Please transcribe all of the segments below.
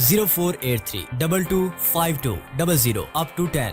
0483225200 up to 10,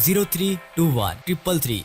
03213335।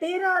13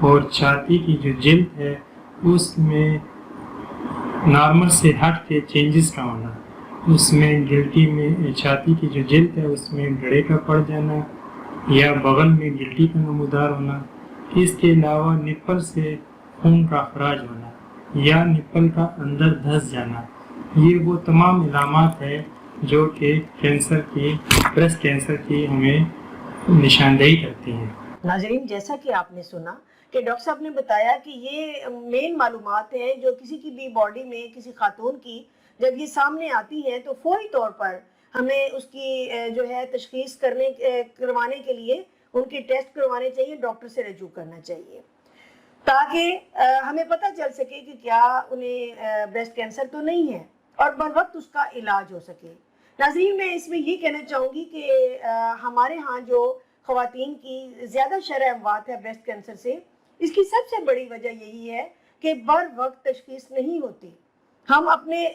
اور چھاتی کی جو جلد ہے اس میں نارمل سے ہٹ کے چینجز کا ہونا، اس میں گلٹی میں چھاتی کی جو جلد ہے اس میں گڑے کا پڑ جانا یا بغل میں گلٹی کا نمودار ہونا، اس کے علاوہ نپل سے خون کا اخراج ہونا یا نپل کا اندر دھس جانا، یہ وہ تمام علامات ہیں جو کہ کینسر کی بریسٹ کینسر کی ہمیں نشاندہی کرتی ہیں۔ ناظرین، جیسا کہ آپ نے سنا کہ ڈاکٹر صاحب نے بتایا کہ یہ مین معلومات ہیں جو کسی کی بھی باڈی میں کسی خاتون کی جب یہ سامنے آتی ہیں تو فوری طور پر ہمیں اس کی جو ہے تشخیص کروانے کے لیے ان کے ٹیسٹ کروانے چاہیے، ڈاکٹر سے رجوع کرنا چاہیے تاکہ ہمیں پتہ چل سکے کہ کیا انہیں بریسٹ کینسر تو نہیں ہے اور بر وقت اس کا علاج ہو سکے۔ ناظرین، میں اس میں یہ کہنا چاہوں گی کہ ہمارے ہاں جو خواتین کی زیادہ شرح اموات ہے بریسٹ کینسر سے، اس کی سب سے بڑی وجہ یہی ہے کہ بر وقت تشخیص نہیں ہوتی۔ ہم اپنے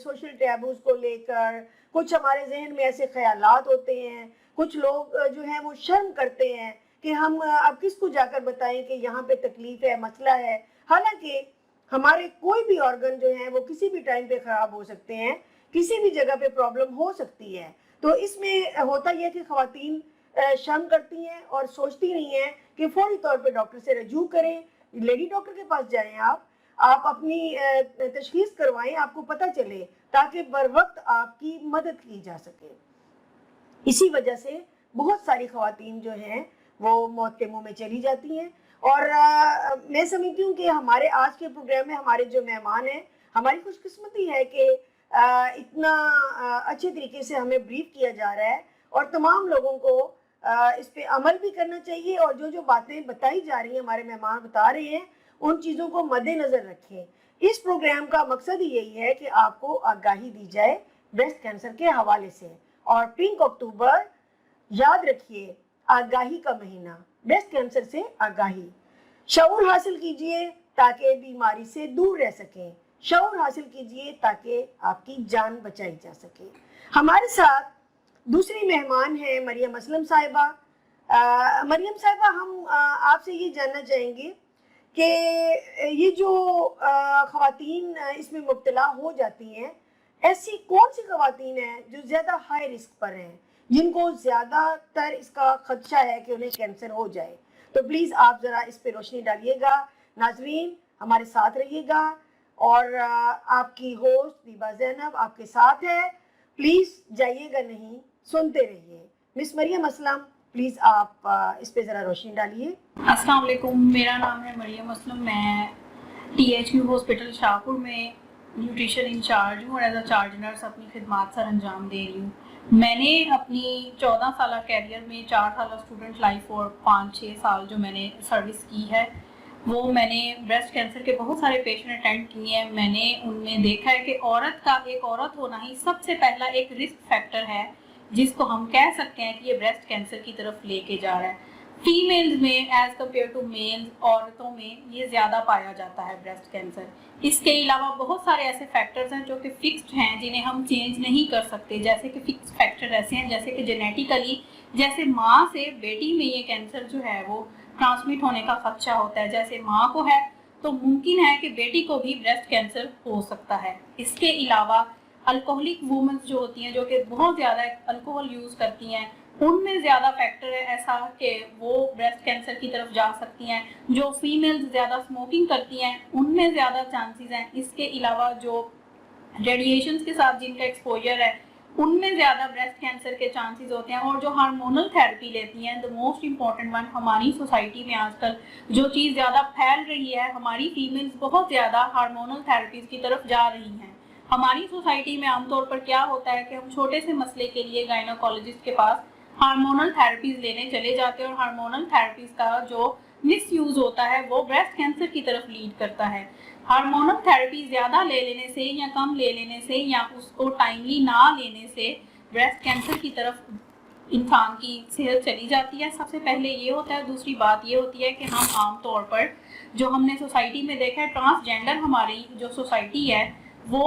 سوشل ٹیبوز کو لے کر کچھ ہمارے ذہن میں ایسے خیالات ہوتے ہیں، کچھ لوگ جو ہیں وہ شرم کرتے ہیں کہ ہم اب کس کو جا کر بتائیں کہ یہاں پہ تکلیف ہے، مسئلہ ہے، حالانکہ ہمارے کوئی بھی آرگن جو ہیں وہ کسی بھی ٹائم پہ خراب ہو سکتے ہیں، کسی بھی جگہ پہ پرابلم ہو سکتی ہے۔ تو اس میں ہوتا یہ کہ خواتین شرم کرتی ہیں اور سوچتی نہیں ہیں کہ فوری طور پہ ڈاکٹر سے رجوع کریں، لیڈی ڈاکٹر کے پاس جائیں، آپ اپنی تشخیص کروائیں، آپ کو پتہ چلے تاکہ بر وقت آپ کی مدد کی جا سکے۔ اسی وجہ سے بہت ساری خواتین جو ہیں وہ موت کے منہ میں چلی جاتی ہیں، اور میں سمجھتی ہوں کہ ہمارے آج کے پروگرام میں ہمارے جو مہمان ہیں، ہماری خوش قسمتی ہے کہ اتنا اچھے طریقے سے ہمیں بریف کیا جا رہا ہے اور تمام لوگوں کو اس پہ عمل بھی کرنا چاہیے، اور جو باتیں بتائی جا رہی ہیں ہمارے مہمان بتا رہے ہیں ان چیزوں کو مد نظر رکھیں۔ اس پروگرام کا مقصد یہی ہے کہ آپ کو آگاہی دی جائے بریسٹ کینسر کے حوالے سے، اور پنک اکتوبر یاد رکھیے، آگاہی کا مہینہ، بریسٹ کینسر سے آگاہی، شعور حاصل کیجئے تاکہ بیماری سے دور رہ سکیں، شعور حاصل کیجئے تاکہ آپ کی جان بچائی جا سکے۔ ہمارے ساتھ دوسری مہمان ہیں مریم اسلم صاحبہ۔ مریم صاحبہ، ہم آپ سے یہ جاننا چاہیں گے کہ یہ جو خواتین اس میں مبتلا ہو جاتی ہیں، ایسی کون سی خواتین ہیں جو زیادہ ہائی رسک پر ہیں، جن کو زیادہ تر اس کا خدشہ ہے کہ انہیں کینسر ہو جائے؟ تو پلیز آپ ذرا اس پہ روشنی ڈالیے گا۔ ناظرین ہمارے ساتھ رہیے گا، اور آپ کی ہوسٹ دیبا زینب آپ کے ساتھ ہے، پلیز جائیے گا نہیں، سنتے رہیے۔ مس مریم اسلم، پلیز آپ اس پہ ذرا روشنی ڈالیے۔ السلام علیکم، میرا نام ہے مریم اسلم، میں THQ ہاسپٹل شاہپور میں نیوٹریشن انچارج ہوں اور ایز اے چارج نرس اپنی خدمات سر انجام دے رہی ہوں۔ میں نے اپنی 14 سالہ کیریئر میں 4 سالہ اسٹوڈنٹ لائف اور 5-6 سال جو میں نے سروس کی ہے، وہ میں نے بریسٹ کینسر کے بہت سارے پیشنٹ اٹینڈ کیے ہیں۔ میں نے ان میں دیکھا ہے کہ عورت کا ایک عورت ہونا ہی سب سے پہلا ایک رسک فیکٹر ہے جس کو ہم کہہ سکتے ہیں کہ یہ بریسٹ کینسر کی طرف لے کے جا رہا ہے۔ فیمیلز میں ایز کمپیئر ٹو میلز، عورتوں میں یہ زیادہ پایا جاتا ہے بریسٹ کینسر۔ اس کے علاوہ بہت سارے ایسے فیکٹرز ہیں جو کہ فکسڈ ہیں، جنہیں ہم چینج نہیں کر سکتے، جیسے کہ فکس فیکٹر ایسے ہیں جیسے کہ جینیٹیکلی، جیسے ماں سے بیٹی میں یہ کینسر جو ہے وہ ٹرانسمٹ ہونے کا خدشہ ہوتا ہے، جیسے ماں کو ہے تو ممکن ہے کہ بیٹی کو بھی بریسٹ کینسر ہو سکتا ہے۔ اس کے علاوہ الکوہلک وومنز جو ہوتی ہیں، جو کہ بہت زیادہ الکوہل یوز کرتی ہیں، ان میں زیادہ فیکٹر ہے ایسا کہ وہ بریسٹ کینسر کی طرف جا سکتی ہیں۔ جو فیمیلز زیادہ اسموکنگ کرتی ہیں ان میں زیادہ چانسز ہیں۔ اس کے علاوہ جو ریڈیشنز کے ساتھ جن کا ایکسپوجر ہے ان میں زیادہ بریسٹ کینسر کے چانسز ہوتے ہیں، اور جو ہارمونل تھراپی لیتی ہیں، the most important one، ہماری سوسائٹی میں آج کل جو چیز زیادہ پھیل رہی ہے، ہماری فیمیلز بہت زیادہ ہارمونل تھراپیز کی طرف جا رہی ہیں۔ ہماری سوسائٹی میں عام طور پر کیا ہوتا ہے کہ ہم چھوٹے سے مسئلے کے لیے گائنوکالوجسٹ کے پاس ہارمونل تھراپیز لینے چلے جاتے ہیں، اور ہارمونل تھراپیز کا جو مس یوز ہوتا ہے وہ بریسٹ کینسر کی طرف لیڈ کرتا ہے۔ ہارمونل تھراپی زیادہ لے لینے سے یا کم لے لینے سے یا اس کو ٹائملی نہ لینے سے بریسٹ کینسر کی طرف انسان کی صحت چلی جاتی ہے۔ سب سے پہلے یہ ہوتا ہے۔ دوسری بات یہ ہوتی ہے کہ ہم عام طور پر جو ہم نے سوسائٹی میں دیکھا ہے، ٹرانسجینڈر ہماری جو سوسائٹی ہے وہ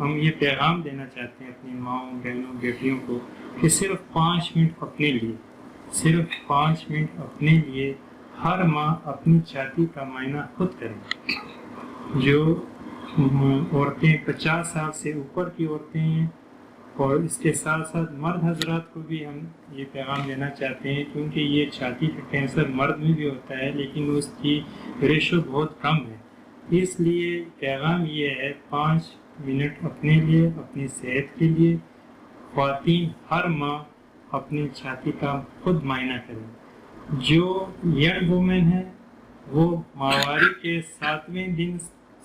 ہم یہ پیغام دینا چاہتے ہیں اپنی ماؤں بہنوں بیٹیوں کو کہ صرف 5 منٹ اپنے لیے، صرف 5 منٹ اپنے لیے ہر ماہ اپنی چھاتی کا معائنہ خود کریں۔ جو عورتیں 50 سال سے اوپر کی عورتیں ہیں، اور اس کے ساتھ ساتھ مرد حضرات کو بھی ہم یہ پیغام دینا چاہتے ہیں، کیونکہ یہ چھاتی کا کینسر مرد میں بھی ہوتا ہے لیکن اس کی ریشو بہت کم ہے، اس لیے پیغام یہ ہے 5 منٹ اپنے لیے، اپنی صحت کے لیے خواتین ہر ماہ اپنی چھاتی کا خود معائنہ کریں۔ جو ینگ وومن ہے وہ ماہواری کے 7ویں دن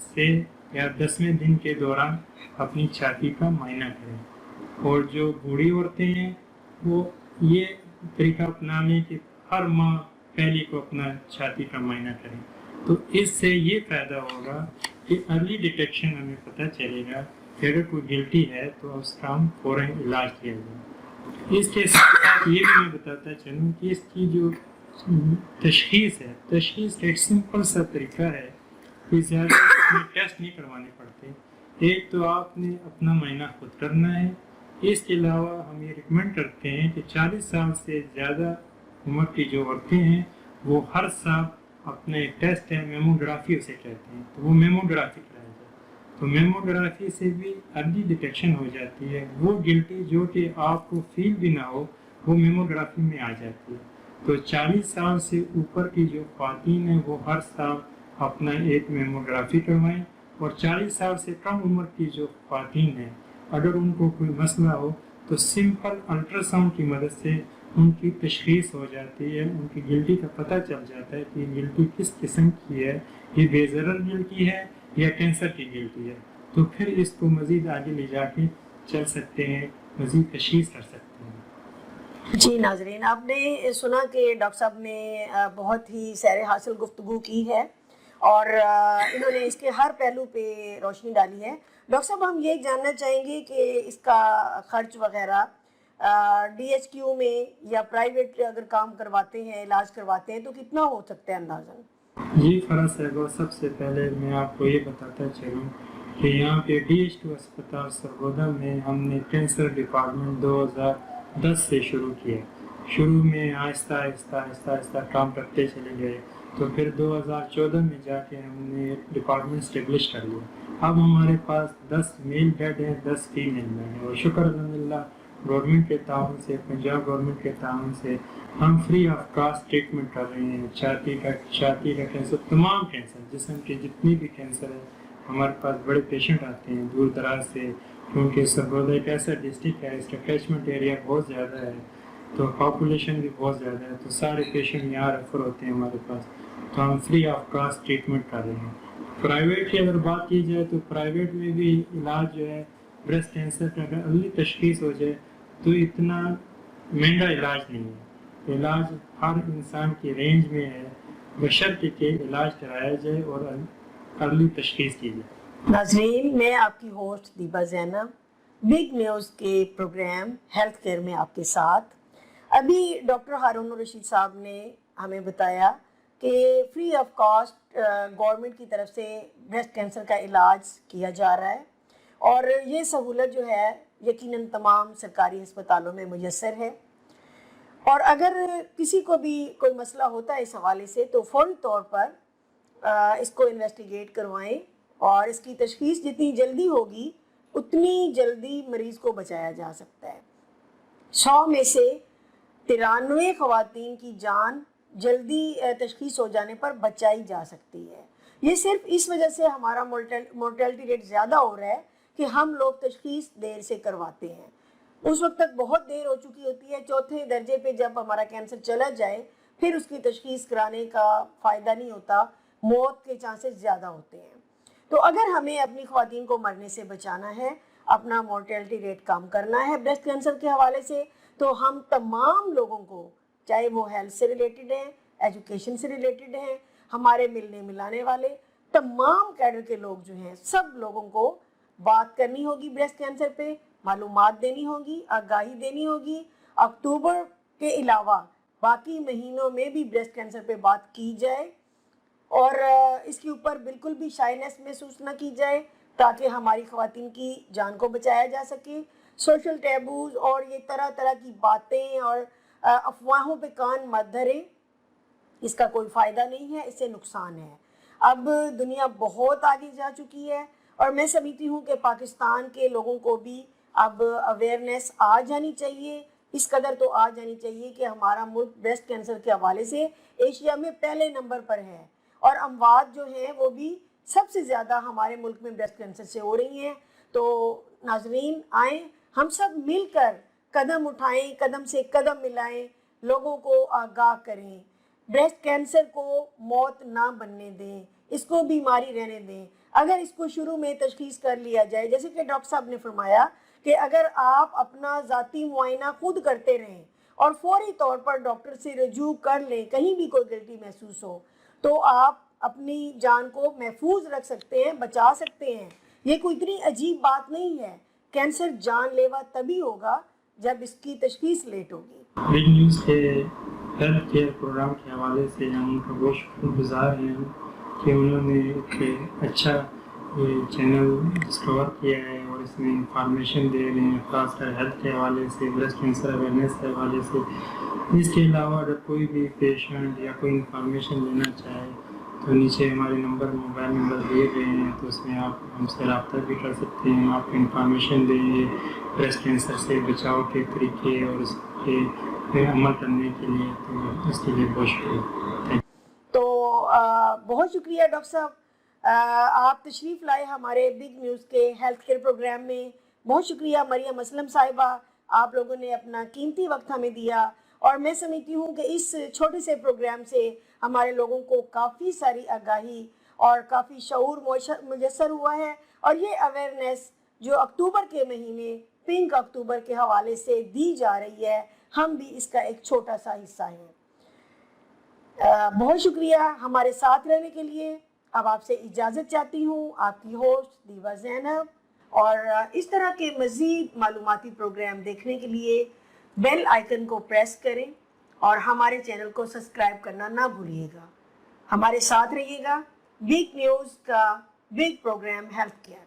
سے یا 10ویں دن کے دوران اپنی چھاتی کا معائنہ کریں، اور جو بوڑھی عورتیں ہیں وہ یہ طریقہ اپنا لیں کہ ہر ماہ پہلی کو اپنا چھاتی کا معائنہ کریں۔ تو اس سے یہ فائدہ ہوگا کہ ارلی ڈیٹیکشن ہمیں پتہ چلے گا کہ اگر کوئی گلٹی ہے تو اس کا ہم فوراً علاج کیا جائے۔ اس کے ساتھ یہ بھی میں بتاتا چلوں کہ اس کی جو تشخیص ہے، تشخیص ایک سمپل سا طریقہ ہے کہ زیادہ اس میں ٹیسٹ نہیں کروانے پڑتے۔ ایک تو آپ نے اپنا معائنہ خود کرنا ہے، اس کے علاوہ ہم یہ ریکمینڈ کرتے ہیں کہ 40 سال سے زیادہ عمر کی جو عورتیں ہیں وہ ہر سال اپنا ایک ٹیسٹ ہے میموگرافی اسے کہتے ہیں، تو وہ میموگرافی کرایا جائے، تو میموگرافی سے بھی ارلی ڈیٹیکشن ہو جاتی ہے۔ وہ گلٹی جو کہ آپ کو فیل بھی نہ ہو وہ میموگرافی میں آ جاتی ہے۔ تو 40 سال سے اوپر کی جو خواتین ہیں وہ ہر سال اپنا ایک میموگرافی کروائیں، اور 40 سال سے کم عمر کی جو خواتین ہیں اگر ان کو کوئی مسئلہ ہو تو سمپل الٹرا ساؤنڈ کی مدد سے ان کی تشخیص ہو جاتی ہے، ان کی گلٹی کا پتہ چل جاتا ہے کہ یہ گلٹی کس قسم کی ہے، یہ بے ضرر گلٹی ہے یا کینسر کی گلٹی ہے، تو پھر اس کو مزید آگے لے جا کے چل سکتے ہیں، مزید تشخیص کر سکتے ہیں۔ جی ناظرین، آپ نے سنا کہ ڈاکٹر صاحب نے بہت ہی سیر حاصل گفتگو کی ہے اور انہوں نے اس کے ہر پہلو پہ روشنی ڈالی ہے۔ ڈاکٹر صاحب، ہم یہ جاننا چاہیں گے کہ اس کا خرچ وغیرہ ڈی ایچ کیو میں یا پرائیویٹ اگر کام کرواتے ہیں، علاج کرواتے ہیں تو کتنا ہو سکتا ہے اندازاً؟ جی فرض صاحب، سب سے پہلے میں آپ کو یہ بتاتا چلوں کہ یہاں پہ ڈی ایچ کیو اسپتال سرگودا میں ہم نے کینسر ڈپارٹمنٹ 2010 سے شروع کیا۔ شروع میں آہستہ آہستہ آہستہ آہستہ کام کرتے چلے گئے، تو پھر 2014 میں جا کے ہم نے ڈپارٹمنٹ اسٹیبلش کر لیا۔ اب ہمارے پاس 10 میل بیڈ ہیں، 10 فیمیل بیڈ ہیں، اور شکر الحمدللہ گورنمنٹ کے تعاون سے، پنجاب گورنمنٹ کے تعاون سے ہم فری آف کاسٹ ٹریٹمنٹ کر رہے ہیں۔ چھاتی کا کینسر، تمام کینسر، جسم کے جتنی بھی کینسر ہے، ہمارے پاس بڑے پیشنٹ آتے ہیں دور دراز سے، کیونکہ سرگودا ایک ایسا ڈسٹرکٹ ہے، اس کا کیچمنٹ ایریا بہت زیادہ ہے، تو پاپولیشن بھی بہت زیادہ ہے، تو سارے پیشنٹ یہاں ریفر ہوتے ہیں ہمارے پاس، تو ہم فری آف کاسٹ ٹریٹمنٹ کر رہے ہیں۔ پرائیویٹ کی اگر بات کی جائے تو پرائیویٹ میں بھی علاج جو ہے بریسٹ کینسر کا اگر ارلی تشخیص ہو جائے تو اتنا مہنگا علاج نہیں ہے، علاج ہر انسان کی رینج میں ہے، بشرطے کہ علاج کرایا جائے اور ارلی تشخیص کی جائے۔ ناظرین، میں آپ کی ہوسٹ دیبا زینب، بگ نیوز کے پروگرام ہیلتھ کیئر میں آپ کے ساتھ۔ ابھی ڈاکٹر ہارون الرشید صاحب نے ہمیں بتایا کہ فری آف کاسٹ گورنمنٹ کی طرف سے بریسٹ کینسر کا علاج کیا جا رہا ہے، اور یہ سہولت جو ہے یقیناً تمام سرکاری ہسپتالوں میں میسر ہے، اور اگر کسی کو بھی کوئی مسئلہ ہوتا ہے اس حوالے سے تو فوری طور پر اس کو انویسٹیگیٹ کروائیں، اور اس کی تشخیص جتنی جلدی ہوگی اتنی جلدی مریض کو بچایا جا سکتا ہے۔ 100 میں سے 93 خواتین کی جان جلدی تشخیص ہو جانے پر بچائی جا سکتی ہے۔ یہ صرف اس وجہ سے ہمارا مورٹیلٹی ریٹ زیادہ ہو رہا ہے کہ ہم لوگ تشخیص دیر سے کرواتے ہیں، اس وقت تک بہت دیر ہو چکی ہوتی ہے، 4تھے درجے پہ جب ہمارا کینسر چلا جائے پھر اس کی تشخیص کرانے کا فائدہ نہیں ہوتا، موت کے چانسز زیادہ ہوتے ہیں۔ تو اگر ہمیں اپنی خواتین کو مرنے سے بچانا ہے، اپنا مورٹیلٹی ریٹ کم کرنا ہے بریسٹ کینسر کے حوالے سے، تو ہم تمام لوگوں کو، چاہے وہ ہیلتھ سے ریلیٹڈ ہیں، ایجوکیشن سے ریلیٹڈ ہیں، ہمارے ملنے ملانے والے تمام کیڈر کے لوگ جو ہیں، سب لوگوں کو بات کرنی ہوگی بریسٹ کینسر پہ، معلومات دینی ہوگی، آگاہی دینی ہوگی۔ اکتوبر کے علاوہ باقی مہینوں میں بھی بریسٹ کینسر پہ بات کی جائے، اور اس کے اوپر بالکل بھی شائنس محسوس نہ کی جائے، تاکہ ہماری خواتین کی جان کو بچایا جا سکے. سوشل ٹیبوز اور یہ طرح طرح کی باتیں اور افواہوں پہ کان مت دھریں، اس کا کوئی فائدہ نہیں ہے، اس سے نقصان ہے. اب دنیا بہت آگے جا چکی ہے اور میں سمجھتی ہوں کہ پاکستان کے لوگوں کو بھی اب اویئرنیس آ جانی چاہیے، اس قدر تو آ جانی چاہیے کہ ہمارا ملک بریسٹ کینسر کے حوالے سے ایشیا میں پہلے نمبر پر ہے، اور اموات جو ہیں وہ بھی سب سے زیادہ ہمارے ملک میں بریسٹ کینسر سے ہو رہی ہیں. تو ناظرین آئیں، ہم سب مل کر قدم اٹھائیں، قدم سے قدم ملائیں، لوگوں کو آگاہ کریں. بریسٹ کینسر کو موت نہ بننے دیں، اس کو بیماری رہنے دیں. اگر اس کو شروع میں تشخیص کر لیا جائے، جیسے کہ ڈاکٹر صاحب نے فرمایا کہ اگر آپ اپنا ذاتی معائنہ خود کرتے رہیں اور فوری طور پر ڈاکٹر سے رجوع کر لیں کہیں بھی کوئی غلطی محسوس ہو، تو آپ اپنی جان کو محفوظ رکھ سکتے ہیں، بچا سکتے ہیں. یہ کوئی اتنی عجیب بات نہیں ہے. کینسر جان لیوا تبھی ہوگا جب اس کی تشخیص لیٹ ہوگی. بگ نیوز کے ہیلتھ کیئر پروگرام کے حوالے سے ہم ان کا بہت شکر گزار ہیں کہ انہوں نے ایک اچھا یہ چینل ڈسکور کیا ہے اور اس میں انفارمیشن دے رہے ہیں، خاص کر ہیلتھ کے حوالے سے، بریسٹ کینسر اویئرنیس کے حوالے سے. اس کے علاوہ اگر کوئی بھی پیشنٹ یا کوئی انفارمیشن لینا چاہے تو نیچے ہمارے موبائل نمبر دیے گئے ہیں، تو اس میں آپ ہم سے رابطہ بھی کر سکتے ہیں. آپ کو انفارمیشن دیں گے بریسٹ کینسر سے بچاؤ کے طریقے اور اس کے عمل کرنے کے لیے. تو اس کے لیے بہت شکریہ. تو بہت شکریہ ڈاکٹر صاحب، آپ تشریف لائے ہمارے بگ نیوز کے ہیلتھ کیئر پروگرام میں. بہت شکریہ مریم اسلم صاحبہ، آپ لوگوں نے اپنا قیمتی وقت ہمیں دیا، اور میں سمجھتی ہوں کہ اس چھوٹے سے پروگرام سے ہمارے لوگوں کو کافی ساری آگاہی اور کافی شعور میسر ہوا ہے. اور یہ اویئرنیس جو اکتوبر کے مہینے پنک اکتوبر کے حوالے سے دی جا رہی ہے، ہم بھی اس کا ایک چھوٹا سا حصہ ہیں. بہت شکریہ ہمارے ساتھ رہنے کے لیے. اب آپ سے اجازت چاہتی ہوں، آپ کی ہوسٹ دیوا زینب. اور اس طرح کے مزید معلوماتی پروگرام دیکھنے کے لیے بیل آئیکن کو پریس کریں اور ہمارے چینل کو سبسکرائب کرنا نہ بھولیے گا. ہمارے ساتھ رہیے گا. بگ نیوز کا بگ پروگرام ہیلتھ کیئر.